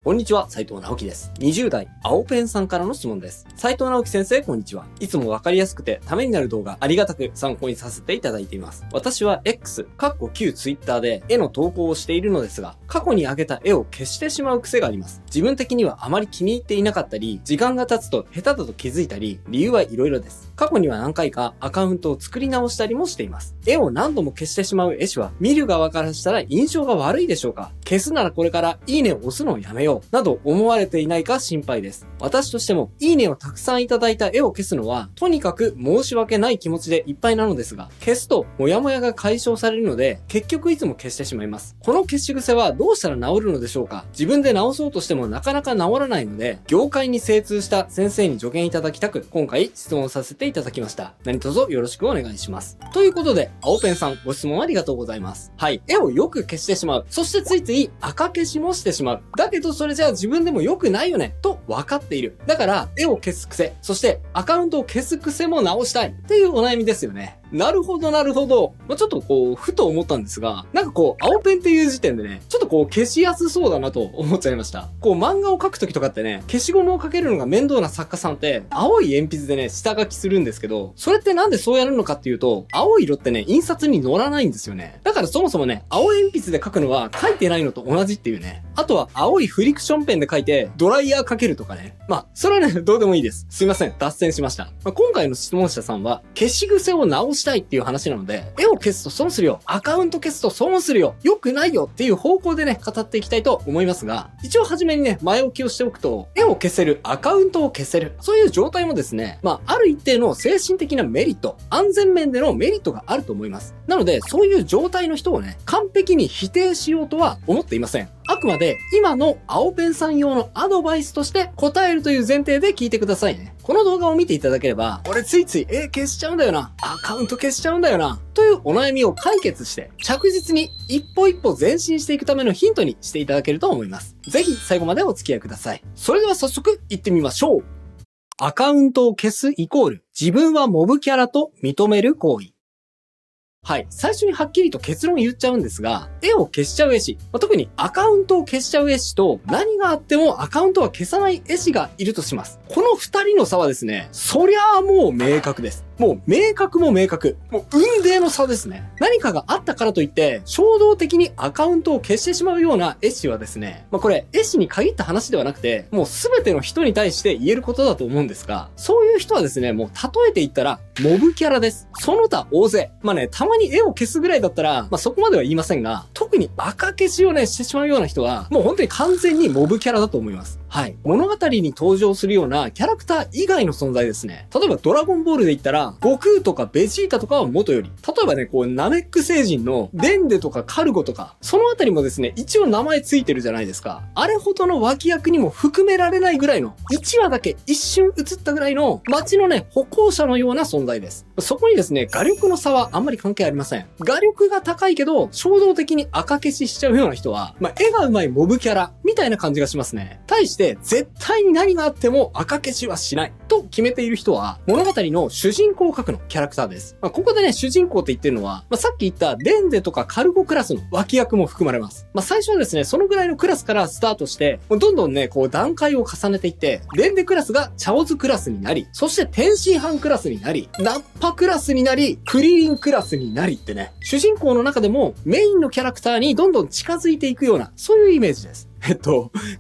こんにちは、斉藤直樹です。20代、青ペンさんからの質問です。斉藤直樹先生、こんにちは。いつもわかりやすくてためになる動画ありがたく参考にさせていただいています。私は X、旧 Twitter で絵の投稿をしているのですが、過去に上げた絵を消してしまう癖があります。自分的にはあまり気に入っていなかったり、時間が経つと下手だと気づいたり、理由はいろいろです。過去には何回かアカウントを作り直したりもしています。絵を何度も消してしまう絵師は、見る側からしたら印象が悪いでしょうか？消すならこれからいいねを押すのをやめよう、など思われていないか心配です。私としても、いいねをたくさんいただいた絵を消すのは、とにかく申し訳ない気持ちでいっぱいなのですが、消すと、モヤモヤが解消されるので、結局いつも消してしまいます。この消し癖はどうしたら治るのでしょうか？自分で直そうとしてもなかなか治らないので、業界に精通した先生に助言いただきたく、今回質問させていただきました。何卒よろしくお願いします。ということで、青ペンさん、ご質問ありがとうございます。はい。絵をよく消してしまう。そしてついつい赤消しもしてしまう。だけどそれじゃあ自分でも良くないよね、と分かっている。だから、絵を消す癖、そしてアカウントを消す癖も直したいっていうお悩みですよね。なるほど、なるほど。ちょっとふと思ったんですが、青ペンっていう時点でね、ちょっと消しやすそうだなと思っちゃいました。漫画を描くときとかってね、消しゴムをかけるのが面倒な作家さんって、青い鉛筆でね、下書きするんですけど、それってなんでそうやるのかっていうと、青い色ってね、印刷に乗らないんですよね。だからそもそもね、青鉛筆で描くのは描いてないのと同じっていうね。あとは、青いフリクションペンで描いて、ドライヤーかけるとかね。それはね、どうでもいいです。すいません、脱線しました。今回の質問者さんは、消し癖を直したいっていう話なので、絵を消すと損するよ。アカウント消すと損するよ。良くないよっていう方向でね、語っていきたいと思いますが、一応初めにね、前置きをしておくと、絵を消せる、アカウントを消せる。そういう状態もですね、ある一定の精神的なメリット、安全面でのメリットがあると思います。なので、そういう状態の人をね、完璧に否定しようとは思っていません。あくまで今の青ペンさん用のアドバイスとして答えるという前提で聞いてくださいね。この動画を見ていただければ、俺ついつい絵消しちゃうんだよな、アカウント消しちゃうんだよな、というお悩みを解決して、着実に一歩一歩前進していくためのヒントにしていただけると思います。ぜひ最後までお付き合いください。それでは早速行ってみましょう。アカウントを消すイコール、自分はモブキャラと認める行為。はい。最初にはっきりと結論言っちゃうんですが、絵を消しちゃう絵師、特にアカウントを消しちゃう絵師と、何があってもアカウントは消さない絵師がいるとします。この二人の差はですね、そりゃあもう明確です。もう明確も明確。もう雲泥の差ですね。何かがあったからといって、衝動的にアカウントを消してしまうような絵師はですね、これ、絵師に限った話ではなくて、もうすべての人に対して言えることだと思うんですが、そういう人はですね、もう例えて言ったら、モブキャラです。その他大勢。たまに絵を消すぐらいだったら、そこまでは言いませんが、特に赤消しをね、してしまうような人は、もう本当に完全にモブキャラだと思います。はい。物語に登場するようなキャラクター以外の存在ですね。例えばドラゴンボールで言ったら、悟空とかベジータとかは元より。例えばね、ナメック星人のデンデとかカルゴとか、そのあたりもですね、一応名前ついてるじゃないですか。あれほどの脇役にも含められないぐらいの、1話だけ一瞬映ったぐらいの、街のね、歩行者のような存在です。そこにですね、画力の差はあんまり関係ありません。画力が高いけど、衝動的に赤消ししちゃうような人は、絵が上手いモブキャラ、みたいな感じがしますね。対して、絶対に何があっても赤消しはしない。と決めている人は、物語の主人公格のキャラクターです。ここでね、主人公って言ってるのは、さっき言ったデンゼとかカルゴクラスの脇役も含まれます。最初はですね、そのぐらいのクラスからスタートして、どんどんね、段階を重ねていって、デンゼクラスがチャオズクラスになり、そして天津飯クラスになり、ナッパクラスになり、クリリンクラスになりってね、主人公の中でもメインのキャラクターにどんどん近づいていくような、そういうイメージです。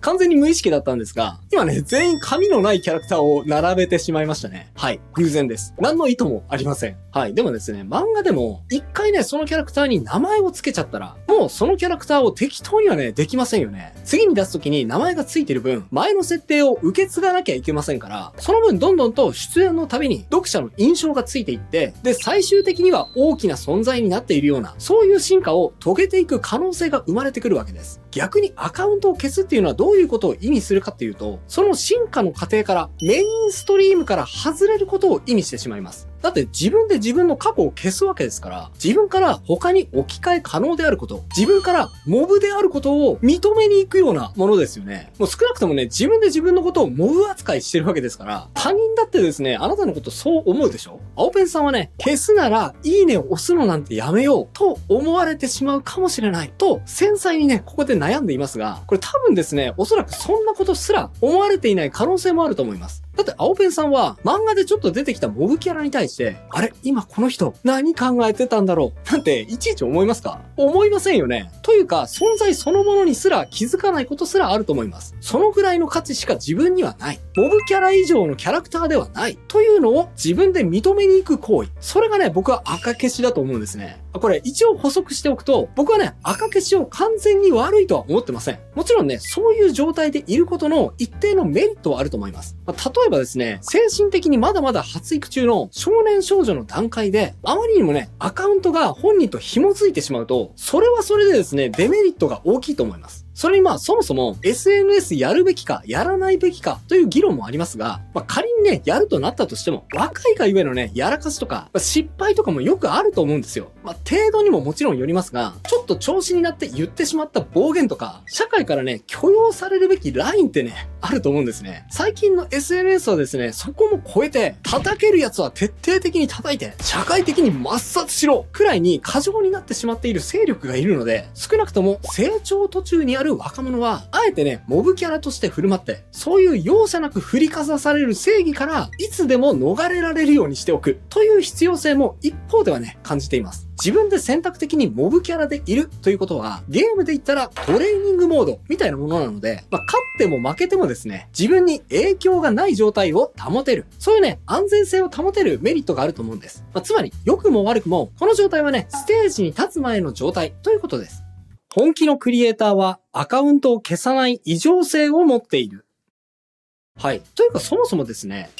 完全に無意識だったんですが、今ね、全員髪のないキャラクターを並べてしまいましたね。はい。偶然です。何の意図もありません。はい。でもですね、漫画でも、一回ね、そのキャラクターに名前を付けちゃったら、もうそのキャラクターを適当にはね、できませんよね。次に出すときに名前が付いてる分、前の設定を受け継がなきゃいけませんから、その分どんどんと出演のたびに読者の印象がついていって、で、最終的には大きな存在になっているような、そういう進化を遂げていく可能性が生まれてくるわけです。逆にアカウントを消すっていうのはどういうことを意味するかっていうと、その進化の過程からメインストリームから外れることを意味してしまいます。だって自分で自分の過去を消すわけですから、自分から他に置き換え可能であること、自分からモブであることを認めに行くようなものですよね。もう少なくともね、自分で自分のことをモブ扱いしてるわけですから、他人だってですね、あなたのことそう思うでしょ？青ペンさんはね、消すならいいねを押すのなんてやめようと思われてしまうかもしれないと、繊細にね、ここで悩んでいますが、これ多分ですね、おそらくそんなことすら思われていない可能性もあると思います。だって青ペンさんは漫画でちょっと出てきたモブキャラに対して、あれ今この人何考えてたんだろうなんていちいち思いますか？思いませんよね。というか存在そのものにすら気づかないことすらあると思います。そのぐらいの価値しか自分にはない。モブキャラ以上のキャラクターではない。というのを自分で認めに行く行為。それがね、僕は赤消しだと思うんですね。これ一応補足しておくと、僕はね、赤消しを完全に悪いとは思ってません。もちろんね、そういう状態でいることの一定のメリットはあると思います。例えばですね、精神的にまだまだ発育中の少年少女の段階で、あまりにもね、アカウントが本人と紐づいてしまうと、それはそれでですね、デメリットが大きいと思います。それにそもそも SNS やるべきかやらないべきかという議論もありますが、仮にね、やるとなったとしても、若いがゆえのね、やらかしとか、失敗とかもよくあると思うんですよ。程度にももちろんよりますが、ちょっと調子になって言ってしまった暴言とか、社会からね、許容されるべきラインってね、あると思うんですね。最近の SNS はですね、そこも超えて、叩けるやつは徹底的に叩いて、社会的に抹殺しろくらいに過剰になってしまっている勢力がいるので、少なくとも成長途中にある若者は、あえてね、モブキャラとして振る舞って、そういう容赦なく振りかざされる正義から、いつでも逃れられるようにしておく、という必要性も一方ではね、感じています。自分で選択的にモブキャラでいるということは、ゲームで言ったらトレーニングモードみたいなものなので、勝っても負けてもですね、自分に影響がない状態を保てる。そういうね、安全性を保てるメリットがあると思うんです。つまり、良くも悪くも、この状態はね、ステージに立つ前の状態ということです。本気のクリエイターはアカウントを消さない異常性を持っている。はい。というかそもそもですね、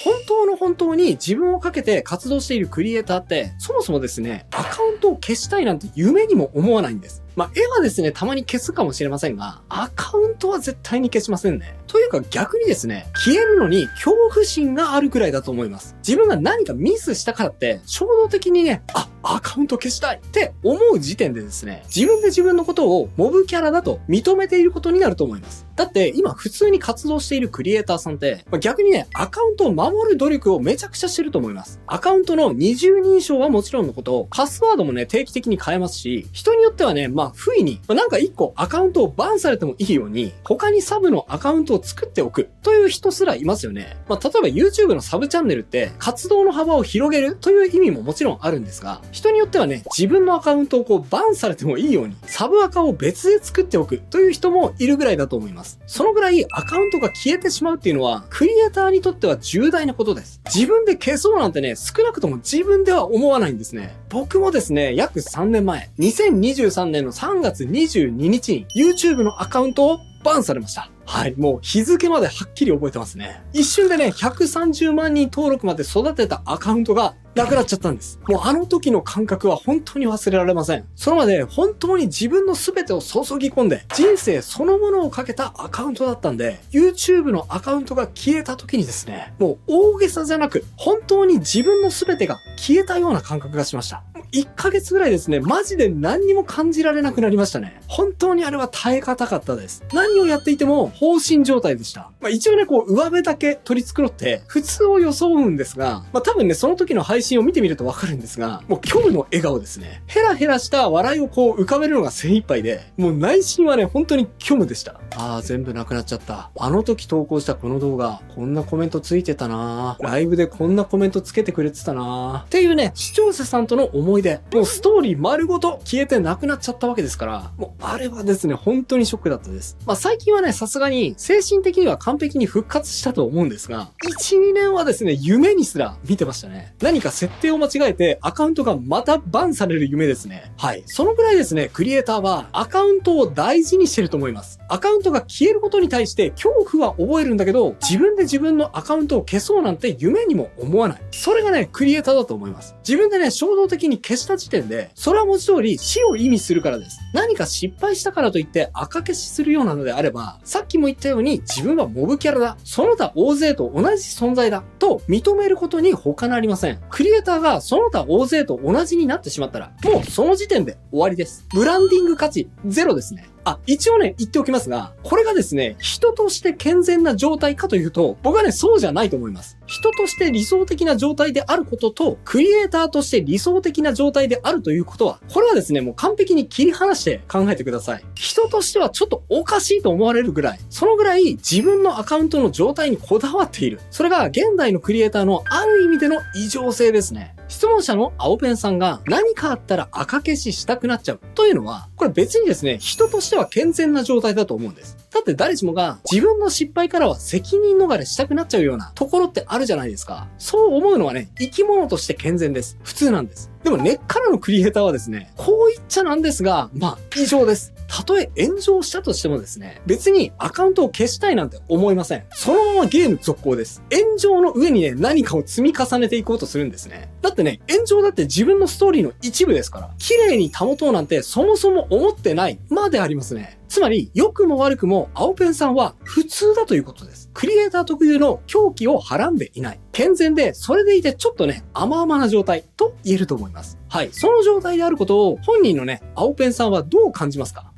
本当に自分をかけて活動しているクリエイターって、そもそもですね、アカウントを消したいなんて夢にも思わないんです。絵はですね、たまに消すかもしれませんが、アカウントは絶対に消しませんね。というか逆にですね、消えるのに恐怖心があるくらいだと思います。自分が何かミスしたからって、衝動的にね、アカウント消したいって思う時点でですね、自分で自分のことをモブキャラだと認めていることになると思います。だって今普通に活動しているクリエイターさんって、逆にね、アカウントを守る努力をめちゃくちゃしてると思います。アカウントの二重認証はもちろんのこと、パスワードもね、定期的に変えますし、人によってはね、不意に、なんか一個アカウントをバンされてもいいように、他にサブのアカウントを作っておくという人すらいますよね。例えば YouTube のサブチャンネルって活動の幅を広げるという意味ももちろんあるんですが、人によってはね、自分のアカウントをバンされてもいいように、サブアカを別で作っておくという人もいるぐらいだと思います。そのぐらいアカウントが消えてしまうっていうのは、クリエイターにとっては重大なことです。自分で消そうなんてね、少なくとも自分では思わないんですね。僕もですね、約3年前、2023年の3月22日に YouTube のアカウントをバンされました。はい、もう日付まではっきり覚えてますね。一瞬でね、130万人登録まで育てたアカウントがなくなっちゃったんです。もうあの時の感覚は本当に忘れられません。それまで本当に自分の全てを注ぎ込んで、人生そのものをかけたアカウントだったんで、YouTube のアカウントが消えた時にですね、もう大げさじゃなく、本当に自分の全てが消えたような感覚がしました。1ヶ月ぐらいですね、マジで何にも感じられなくなりましたね。本当にあれは耐え難かったです。何をやっていても放心状態でした。一応ね、上辺だけ取り繕って、普通を装うんですが、多分ね、その時の配信を見てみるとわかるんですが、もう虚無の笑顔ですね。ヘラヘラした笑いを浮かべるのが精一杯で、もう内心はね、本当に虚無でした。全部なくなっちゃった。あの時投稿したこの動画、こんなコメントついてたなぁ。ライブでこんなコメントつけてくれてたなぁ。っていうね、視聴者さんとの思い出、もうストーリー丸ごと消えてなくなっちゃったわけですから、もうあれはですね、本当にショックだったです。最近はね、さすがに精神的には完璧に復活したと思うんですが、1、2年はですね、夢にすら見てましたね。何か設定を間違えてアカウントがまたバンされる夢ですね。はい。そのぐらいですね、クリエイターはアカウントを大事にしてると思います。アカウントが消えることに対して恐怖は覚えるんだけど、自分で自分のアカウントを消そうなんて夢にも思わない。それがね、クリエイターだと思います。自分でね、衝動的に消した時点で、それは文字通り死を意味するからです。何か失敗したからといって赤消しするようなのであれば、さっきも言ったように自分はモブキャラだ、その他大勢と同じ存在だと認めることに他なりません。クリエイターがその他大勢と同じになってしまったら、もうその時点で終わりです。ブランディング価値ゼロですね。一応ね、言っておきますが、これがですね、人として健全な状態かというと、僕はね、そうじゃないと思います。人として理想的な状態であることと、クリエイターとして理想的な状態であるということは、これはですね、もう完璧に切り離して考えてください。人としてはちょっとおかしいと思われるぐらい、そのぐらい自分のアカウントの状態にこだわっている。それが現代のクリエイターのある意味での異常性ですね。質問者の青ペンさんが何かあったら赤消ししたくなっちゃうというのは、これ別にですね、人としては健全な状態だと思うんです。だって誰しもが自分の失敗からは責任逃れしたくなっちゃうようなところってあるじゃないですか。そう思うのはね、生き物として健全です。普通なんです。でも根っからのクリエイターはですね、こう言っちゃなんですが、異常です。たとえ炎上したとしてもですね、別にアカウントを消したいなんて思いません。そのままゲーム続行です。炎上の上にね、何かを積み重ねていこうとするんですね。だってね、炎上だって自分のストーリーの一部ですから、綺麗に保とうなんてそもそも思ってないまでありますね。つまり、良くも悪くも青ペンさんは普通だということです。クリエイター特有の狂気をはらんでいない。健全で、それでいてちょっとね、甘々な状態と言えると思います。はい。その状態であることを本人のね、青ペンさんはどう感じますか？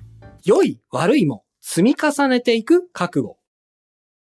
良い、悪いも積み重ねていく覚悟。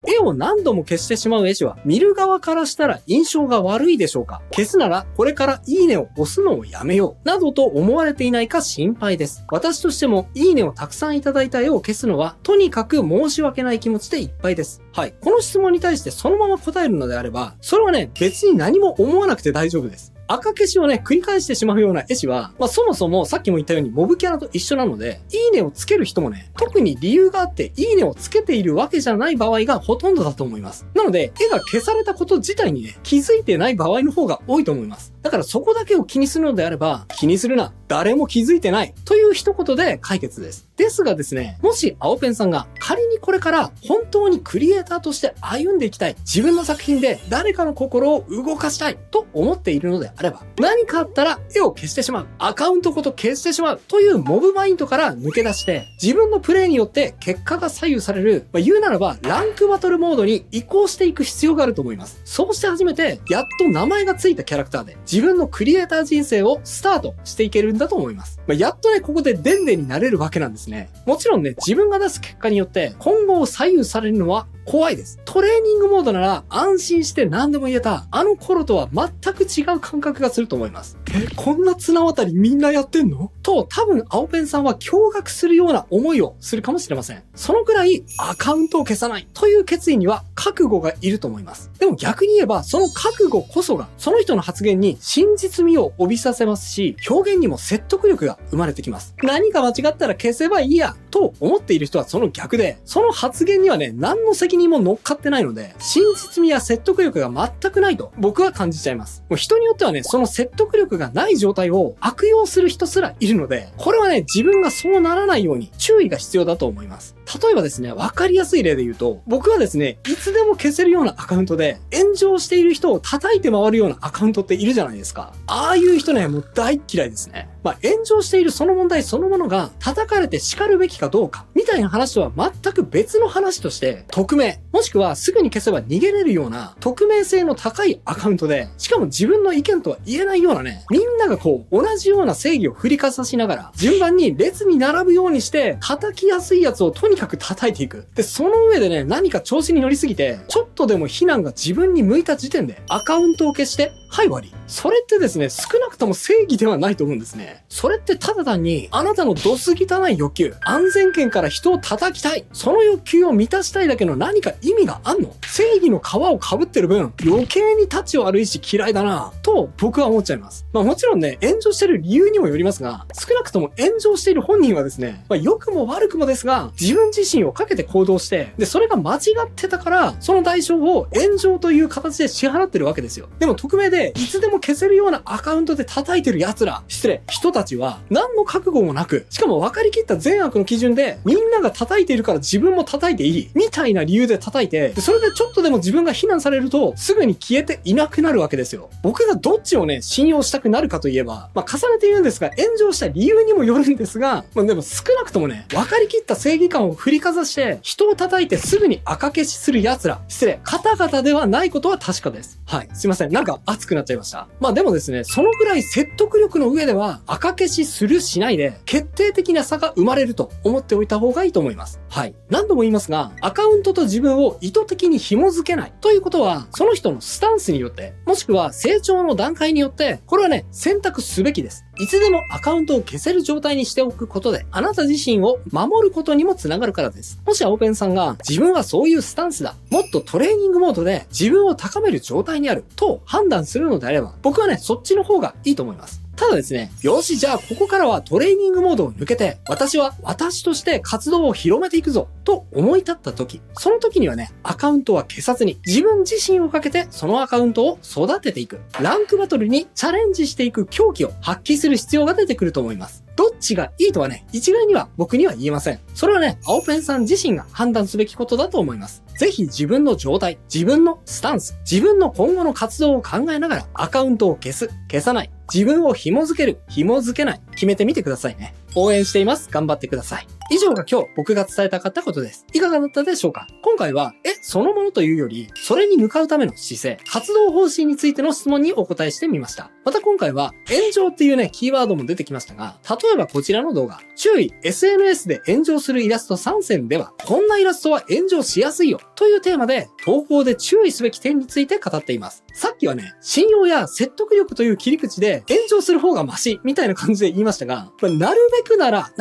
絵を何度も消してしまう絵師は見る側からしたら印象が悪いでしょうか？消すならこれからいいねを押すのをやめようなどと思われていないか心配です。私としてもいいねをたくさんいただいた絵を消すのはとにかく申し訳ない気持ちでいっぱいです。はい。この質問に対してそのまま答えるのであれば、それはね、別に何も思わなくて大丈夫です。赤消しをね、繰り返してしまうような絵師は、そもそもさっきも言ったようにモブキャラと一緒なので、いいねをつける人もね、特に理由があって、いいねをつけているわけじゃない場合がほとんどだと思います。なので、絵が消されたこと自体にね、気づいてない場合の方が多いと思います。だからそこだけを気にするのであれば、気にするな、誰も気づいてない、という一言で解決です。ですがですね、もし青ペンさんが仮にこれから本当にクリエイターとして歩んでいきたい、自分の作品で誰かの心を動かしたいと思っているのであれば、何かあったら絵を消してしまう、アカウントごと消してしまうというモブマインドから抜け出して、自分のプレイによって結果が左右される、言うならばランクバトルモードに移行していく必要があると思います。そうして初めて、やっと名前がついたキャラクターで自分のクリエイター人生をスタートしていけるんだと思います。やっとね、ここでデンデンになれるわけなんですね。もちろんね、自分が出す結果によって今後を左右されるのは怖いです。トレーニングモードなら安心して何でも言えたあの頃とは全く違う感覚がすると思います。こんな綱渡りみんなやってんの？と多分青ペンさんは驚愕するような思いをするかもしれません。そのくらいアカウントを消さないという決意には覚悟がいると思います。でも逆に言えばその覚悟こそがその人の発言に真実味を帯びさせますし、表現にも説得力が生まれてきます。何か間違ったら消せばいいやと思っている人はその逆で、その発言にはね、何の責任も乗っかってないので、真実味や説得力が全くないと僕は感じちゃいます。もう人によってはね、その説得力がない状態を悪用する人すらいるので、これはね、自分がそうならないように注意が必要だと思います。例えばですね、わかりやすい例で言うと、僕はですね、いつでも消せるようなアカウントで、炎上している人を叩いて回るようなアカウントっているじゃないですか。ああいう人ね、もう大嫌いですね。炎上しているその問題そのものが叩かれて叱るべきかどうか、みたいな話とは全く別の話として、匿名、もしくはすぐに消せば逃げれるような匿名性の高いアカウントで、しかも自分の意見とは言えないようなね、みんながこう、同じような正義を振りかざしながら、順番に列に並ぶようにして、叩きやすいやつをとにかく叩いていく。で、その上でね、何か調子に乗りすぎて、ちょっとでも非難が自分に向いた時点で、アカウントを消して、はい、終わり。それってですね、少なくとも正義ではないと思うんですね。それってただ単に、あなたのどす汚い欲求、安全圏から人を叩きたい、その欲求を満たしたいだけの何か意味があんの？正義の皮を被ってる分、余計に立ち悪いし嫌いだなぁ、と僕は思っちゃいます。もちろんね、炎上してる理由にもよりますが、少なくとも炎上している本人はですね、良くも悪くもですが、自分自身をかけて行動して、で、それが間違ってたから、その代償を炎上という形で支払ってるわけですよ。でも匿名ででいつでも消せるようなアカウントで叩いてる奴ら、人たちは何の覚悟もなく、しかも分かりきった善悪の基準でみんなが叩いているから自分も叩いていいみたいな理由で叩いて、でそれでちょっとでも自分が非難されるとすぐに消えていなくなるわけですよ。僕がどっちをね信用したくなるかといえば、重ねて言うんですが、炎上した理由にもよるんですが、でも少なくともね、分かりきった正義感を振りかざして人を叩いてすぐに赤消しする奴ら、方々ではないことは確かです。はい、すいません、なんか熱くなっちゃいました。でもですね、そのぐらい説得力の上では赤消しするしないで決定的な差が生まれると思っておいた方がいいと思います。はい、何度も言いますが、アカウントと自分を意図的に紐付けないということは、その人のスタンスによって、もしくは成長の段階によって、これはね、選択すべきです。いつでもアカウントを消せる状態にしておくことで、あなた自身を守ることにもつながるからです。もし青ペンさんが自分はそういうスタンスだ、もっとトレーニングモードで自分を高める状態にあると判断するのであれば、僕はね、そっちの方がいいと思います。ただですね、よし、じゃあここからはトレーニングモードを抜けて、私は私として活動を広めていくぞ、と思い立った時、その時にはね、アカウントは消さずに、自分自身をかけてそのアカウントを育てていく。ランクバトルにチャレンジしていく狂気を発揮する必要が出てくると思います。どっちがいいとはね、一概には僕には言えません。それはね、青ペンさん自身が判断すべきことだと思います。ぜひ自分の状態、自分のスタンス、自分の今後の活動を考えながら、アカウントを消す、消さない、自分を紐付ける、紐付けない、決めてみてくださいね。応援しています。頑張ってください。以上が今日僕が伝えたかったことです。いかがだったでしょうか？今回は、そのものというより、それに向かうための姿勢、活動方針についての質問にお答えしてみました。また今回は、炎上っていうね、キーワードも出てきましたが、例えばこちらの動画、注意、SNS で炎上するイラスト3選では、こんなイラストは炎上しやすいよ、というテーマで、投稿で注意すべき点について語っています。さっきはね、信用や説得力という切り口で、炎上する方がマシ、みたいな感じで言いましたが、なるべくなら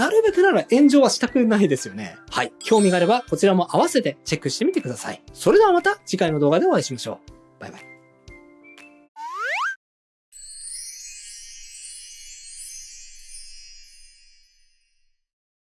炎上はしたくないですよね。はい。興味があれば、こちらも合わせてチェックしてみてください。それではまた次回の動画でお会いしましょう。バイバイ。